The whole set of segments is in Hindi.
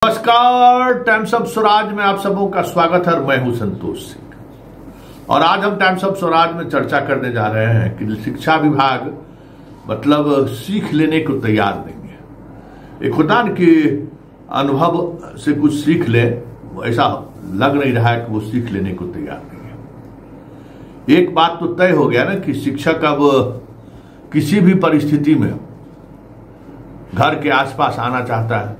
नमस्कार, टाइम्स ऑफ स्वराज में आप सबों का स्वागत है। मैं हूं संतोष सिंह और आज हम टाइम्स ऑफ स्वराज में चर्चा करने जा रहे हैं कि शिक्षा विभाग मतलब सीख लेने को तैयार नहीं है। एक होता है कि अनुभव से कुछ सीख ले, ऐसा लग नहीं रहा है कि वो सीख लेने को तैयार नहीं है। एक बात तो तय हो गया ना कि शिक्षक अब किसी भी परिस्थिति में घर के आसपास आना चाहता है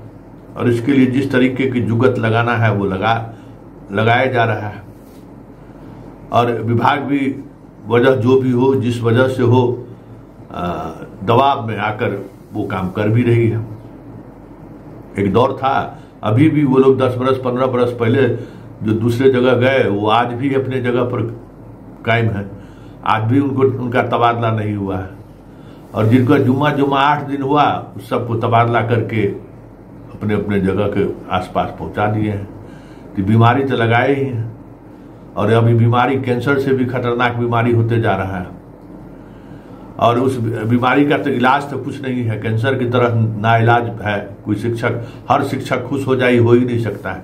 और इसके लिए जिस तरीके की जुगत लगाना है वो लगाया जा रहा है। और विभाग भी वजह जो भी हो, जिस वजह से हो, दबाव में आकर वो काम कर भी रही है। एक दौर था, अभी भी वो लोग 10 बरस 15 बरस पहले जो दूसरे जगह गए वो आज भी अपने जगह पर कायम है। आज भी उनका तबादला नहीं हुआ है और जिनका जुम्मा 8 दिन हुआ उस सबको तबादला करके अपने अपने जगह के आसपास पहुंचा दिए हैं। कि बीमारी तो लगाए ही हैं और अभी बीमारी कैंसर से भी खतरनाक बीमारी होते जा रहा है और उस बीमारी का तो इलाज तो कुछ नहीं है। कैंसर की तरह ना इलाज है। कोई शिक्षक, हर शिक्षक खुश हो जाए हो ही नहीं सकता है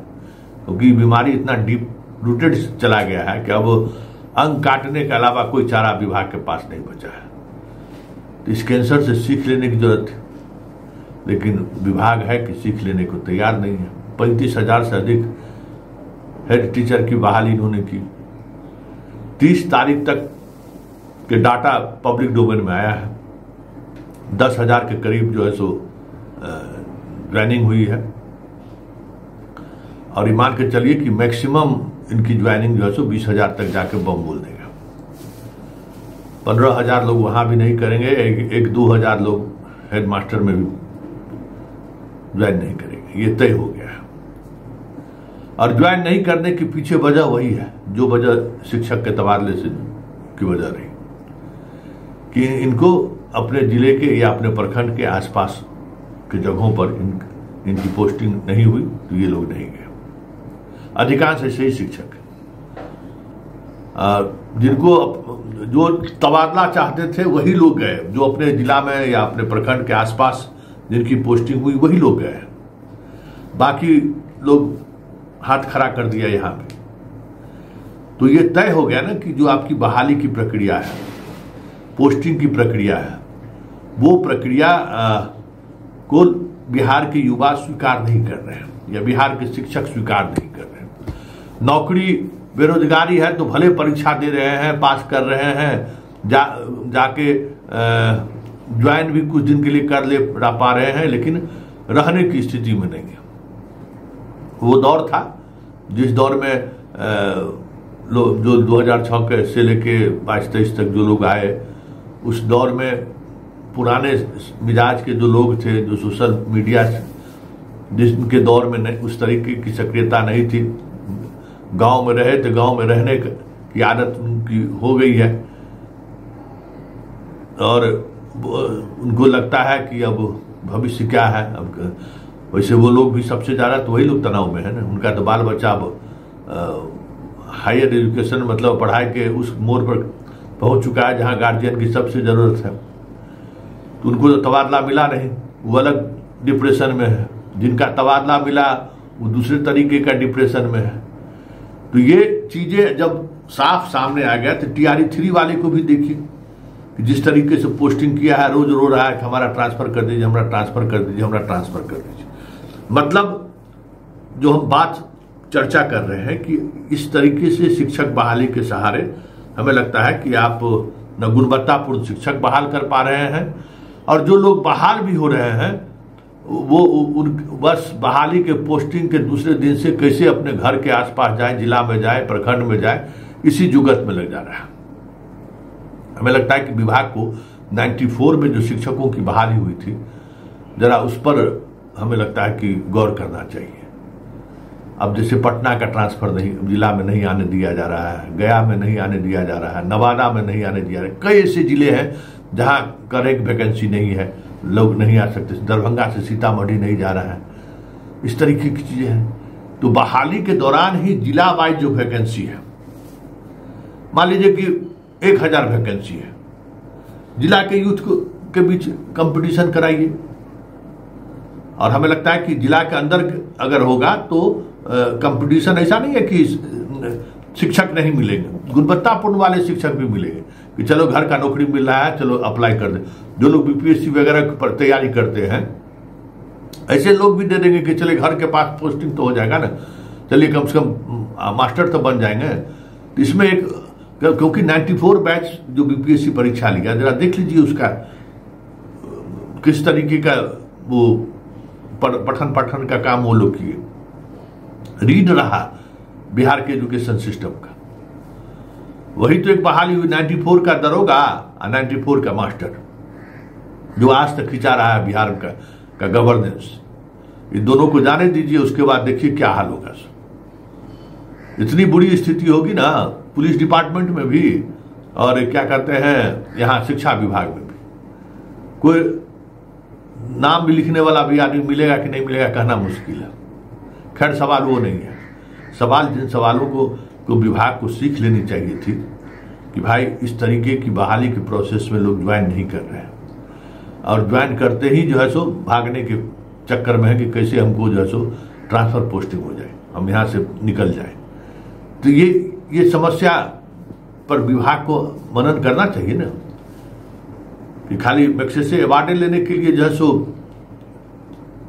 क्योंकि बीमारी इतना डीप रूटेड चला गया है कि अब अंग काटने के अलावा कोई चारा विभाग के पास नहीं बचा है। तो इस कैंसर से सीख लेने की जरूरत है, लेकिन विभाग है कि सीख लेने को तैयार नहीं है। 35,000 से अधिक हेड टीचर की बहाली इन्होंने की। 30 तारीख तक के डाटा पब्लिक डोमेन में आया है। 10,000 के करीब जो है सो ज्वाइनिंग हुई है और मान के चलिए कि मैक्सिमम इनकी ज्वाइनिंग जो है सो 20,000 तक जाके बम बोल देगा। 15,000 लोग वहां भी नहीं करेंगे, 1-2,000 लोग हेडमास्टर में भी ज्वाइन नहीं करेंगे, ये तय हो गया है। और ज्वाइन नहीं करने के पीछे वजह वही है जो वजह शिक्षक के तबादले से की वजह रही कि इनको अपने जिले के या अपने प्रखंड के आसपास के जगहों पर इनकी पोस्टिंग नहीं हुई तो ये लोग नहीं गए। अधिकांश ऐसे ही शिक्षक जिनको जो तबादला चाहते थे वही लोग गए, जो अपने जिला में या अपने प्रखंड के आसपास जिनकी पोस्टिंग हुई वही लोग गए। बाकी लोग हाथ खड़ा कर दिया यहां पे। तो ये तय हो गया ना कि जो आपकी बहाली की प्रक्रिया है, पोस्टिंग की प्रक्रिया है, वो प्रक्रिया को बिहार के युवा स्वीकार नहीं कर रहे हैं या बिहार के शिक्षक स्वीकार नहीं कर रहे हैं। नौकरी बेरोजगारी है तो भले परीक्षा दे रहे हैं, पास कर रहे हैं, जाके ज्वाइन भी कुछ दिन के लिए कर ले पा रहे हैं, लेकिन रहने की स्थिति में नहीं है। वो दौर था जिस दौर में जो 2006 से लेके 22-23 तक जो लोग आए, उस दौर में पुराने मिजाज के जो लोग थे, जो सोशल मीडिया जिनके दौर में नहीं, उस तरीके की सक्रियता नहीं थी। गांव में रहे तो गांव में रहने की आदत उनकी हो गई है और उनको लगता है कि अब भविष्य क्या है। अब वैसे वो लोग भी सबसे ज्यादा तो वही लोग तनाव में है ना। उनका तो बाल बच्चा अब हायर एजुकेशन मतलब पढ़ाई के उस मोड़ पर पहुंच चुका है जहां गार्जियन की सबसे जरूरत है। तो उनको तो तबादला मिला नहीं, वो अलग डिप्रेशन में है। जिनका तबादला मिला वो दूसरे तरीके का डिप्रेशन में है। तो ये चीजें जब साफ सामने आ गया तो TRE-3 वाले को भी देखिए जिस तरीके से पोस्टिंग किया है, रोज रो रहा है कि हमारा ट्रांसफर कर दीजिए, हमारा ट्रांसफर कर दीजिए, हमारा ट्रांसफर कर दीजिए। मतलब जो हम बात चर्चा कर रहे हैं कि इस तरीके से शिक्षक बहाली के सहारे हमें लगता है कि आप न गुणवत्तापूर्ण शिक्षक बहाल कर पा रहे हैं और जो लोग बहाल भी हो रहे हैं वो बस बहाली के पोस्टिंग के दूसरे दिन से कैसे अपने घर के आसपास जाए, जिला में जाए, प्रखंड में जाए, इसी जुगत में लग जा रहा है। हमें लगता है कि विभाग को 94 में जो शिक्षकों की बहाली हुई थी, जरा उस पर हमें लगता है कि गौर करना चाहिए। अब जैसे पटना का ट्रांसफर नहीं, जिला में नहीं आने दिया जा रहा है, गया में नहीं आने दिया जा रहा है, नवादा में नहीं आने दिया रहा है। कई ऐसे जिले हैं जहां करेक्ट वैकेंसी नहीं है, लोग नहीं आ सकते। दरभंगा से सीतामढ़ी नहीं जा रहा है। इस तरीके की चीजें हैं। तो बहाली के दौरान ही जिला वाइज जो वैकेंसी है, मान लीजिए कि 1000 वैकेंसी है, जिला के यूथ के बीच कंपटीशन कराइए और हमें लगता है कि जिला के अंदर अगर होगा तो कंपटीशन ऐसा नहीं है कि शिक्षक नहीं मिलेंगे, गुणवत्तापूर्ण वाले शिक्षक भी मिलेंगे कि चलो घर का नौकरी मिल रहा है, चलो अप्लाई कर दे। जो लोग बीपीएससी वगैरह पर तैयारी करते हैं ऐसे लोग भी दे देंगे कि चले घर के पास पोस्टिंग तो हो जाएगा ना, चलिए कम से कम मास्टर तो बन जाएंगे। तो इसमें एक, क्योंकि 94 बैच जो बीपीएससी परीक्षा लिया, जरा देख लीजिए उसका किस तरीके का वो पठन पाठन का काम वो लोग किए। रीड रहा बिहार के एजुकेशन सिस्टम का, वही तो एक बहाली हुई 94 का दरोगा और 94 का मास्टर जो आज तक खिंचा रहा है बिहार का गवर्नेंस। इन दोनों को जाने दीजिए, उसके बाद देखिए क्या हाल होगा। इतनी बुरी स्थिति होगी ना पुलिस डिपार्टमेंट में भी और क्या कहते हैं यहाँ शिक्षा विभाग में भी। कोई नाम भी लिखने वाला भी आदमी मिलेगा कि नहीं मिलेगा कहना मुश्किल है। खैर सवाल वो नहीं है, सवाल जिन सवालों को विभाग को सीख लेनी चाहिए थी कि भाई इस तरीके की बहाली के प्रोसेस में लोग ज्वाइन नहीं कर रहे हैं, और ज्वाइन करते ही जो है सो भागने के चक्कर में है कि कैसे हमको जो है सो ट्रांसफर पोस्टिंग हो जाए, हम यहाँ से निकल जाए। तो ये समस्या पर विभाग को मनन करना चाहिए ना कि खाली बक्से से अवार्डे लेने के लिए जो है सो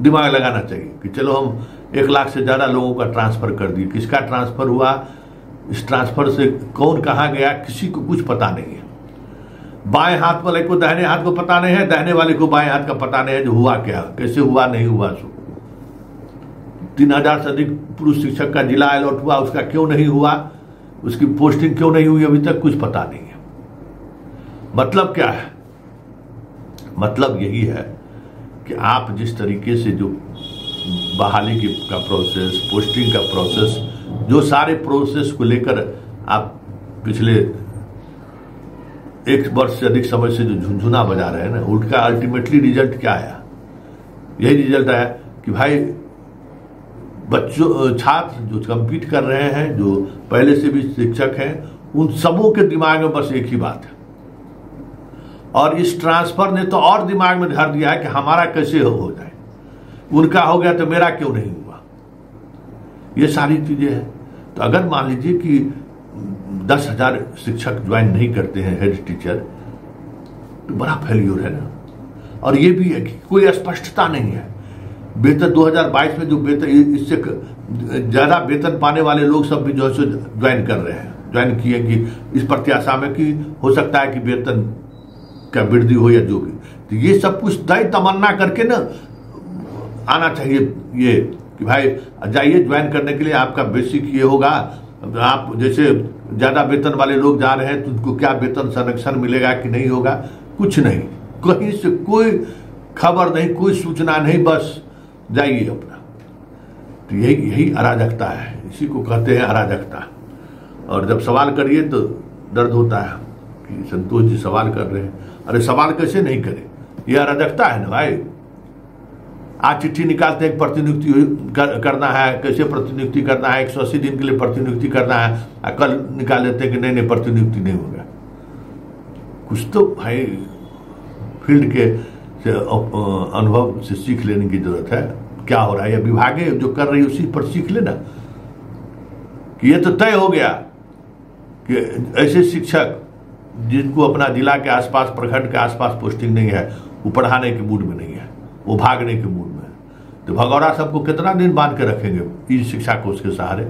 दिमाग लगाना चाहिए कि चलो हम 1 लाख से ज्यादा लोगों का ट्रांसफर कर दिए। किसका ट्रांसफर हुआ, इस ट्रांसफर से कौन कहाँ गया, किसी को कुछ पता नहीं है। बाएं हाथ वाले को दाहिने हाथ को पता नहीं है, दाहिने वाले को बाएं हाथ का पता नहीं है जो हुआ क्या, कैसे हुआ नहीं हुआ। सो 3000 से अधिक पुरुष शिक्षक का जिला अलॉट हुआ, उसका क्यों नहीं हुआ, उसकी पोस्टिंग क्यों नहीं हुई, अभी तक कुछ पता नहीं है। मतलब क्या है, मतलब यही है कि आप जिस तरीके से जो बहाली का प्रोसेस, पोस्टिंग का प्रोसेस, जो सारे प्रोसेस को लेकर आप पिछले 1 वर्ष से अधिक समय से जो झुनझुना बजा रहे हैं ना, उनका अल्टीमेटली रिजल्ट क्या आया? यही रिजल्ट आया कि भाई बच्चों, छात्र जो कम्पीट कर रहे हैं, जो पहले से भी शिक्षक हैं, उन सबों के दिमाग में बस एक ही बात है। और इस ट्रांसफर ने तो और दिमाग में धर दिया है कि हमारा कैसे हो जाए, उनका हो गया तो मेरा क्यों नहीं हुआ। ये सारी चीजें हैं। तो अगर मान लीजिए कि 10,000 शिक्षक ज्वाइन नहीं करते हैं हेड टीचर, तो बड़ा फेल्यूर है ना। और ये भी है कि कोई स्पष्टता नहीं है। वेतन 2022 में जो वेतन, इससे ज्यादा वेतन पाने वाले लोग सब भी जो है ज्वाइन कर रहे हैं, ज्वाइन किए कि इस प्रत्याशा में कि हो सकता है कि वेतन का वृद्धि हो या जो भी। तो ये सब कुछ तय तमन्ना करके ना आना चाहिए ये कि भाई जाइए ज्वाइन करने के लिए, आपका बेसिक ये होगा। आप जैसे ज्यादा वेतन वाले लोग जा रहे हैं तो उनको क्या वेतन संरक्षण मिलेगा कि नहीं होगा, कुछ नहीं, कहीं से कोई खबर नहीं, कोई सूचना नहीं, बस जाइए अपना। तो यही अराजकता है, इसी को कहते हैं अराजकता। और जब सवाल करिए तो दर्द होता है कि संतोष जी सवाल कर रहे हैं। अरे सवाल कैसे नहीं करें, यह अराजकता है ना भाई। आज चिट्ठी निकालते हैं प्रतिनियुक्ति करना है, कैसे प्रतिनियुक्ति करना है, 180 दिन के लिए प्रतिनियुक्ति करना है, कल निकाल लेते हैं कि नहीं प्रतिनियुक्ति नहीं होगा। कुछ तो भाई फील्ड के अनुभव से सीख लेने की जरूरत है। क्या हो रहा है, या विभागे जो कर रही है उसी पर सीख लेना कि ये तो तय हो गया कि ऐसे शिक्षक जिनको अपना जिला के आसपास, प्रखंड के आसपास पोस्टिंग नहीं है, वो पढ़ाने के मूड में नहीं है, वो भागने के मूड में है। तो भगौड़ा सबको कितना दिन बांध के रखेंगे इस शिक्षा कोष के सहारे।